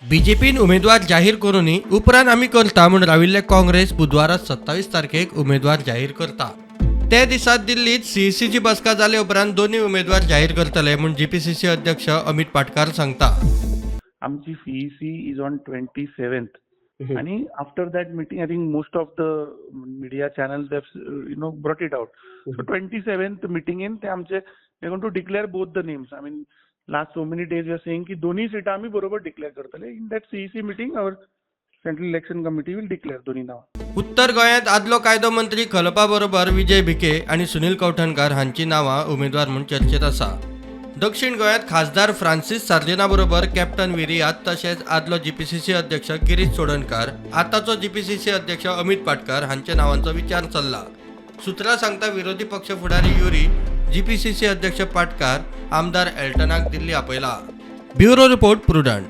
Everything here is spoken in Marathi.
बीजेपीन उमेदवार जाहीर करूनी उपरांत आम्ही करता म्हूण राविल्ले काँग्रेस बुधवारा 27 तारखेक उमेदवार जाहीर करता। त्या दिसा दिल्लीत सीईसीची बसका जाले उपरांत दोन्ही उमेदवार जाहीर करतले म्हूण जीपीसीसी अध्यक्ष अमित पाटकार सांगता। आमची सीईसी इज ऑन 27th आणि after that meeting I think most of the media channels have brought it out. So 27th मिटिंगेन ते आमचे they going to declare both the names. I mean last so many days we are saying की दोन्ही सीटा आम्ही बरोबर डिक्लेअर करतले. In that CEC meeting our central election committee will declare दोन्ही नावां. उत्तर गोंयांत आदलो कायदो मंत्री खलपा बरोबर विजय भिके आणि सुनील कौठणकार हांची नावां उमेदवार म्हूण चर्चेत आसा. दक्षिण गोंयांत खासदार फ्रांसीस सार्दिना बरोबर कॅप्टन विरियात तशेंच आदलो जीपीसीसी अध्यक्ष गिरीश चोडणकार, आताचो जीपीसीसी अध्यक्ष अमित पाटकार हांच्या नावांचो विचार चल्ला. सुत्रां सांगता विरोधी पक्ष फुडारी युरी जीपीसीसी अध्यक्ष पाटकार आमदार एल्टनाक दिल्ली आपयला. Bureau report prudent.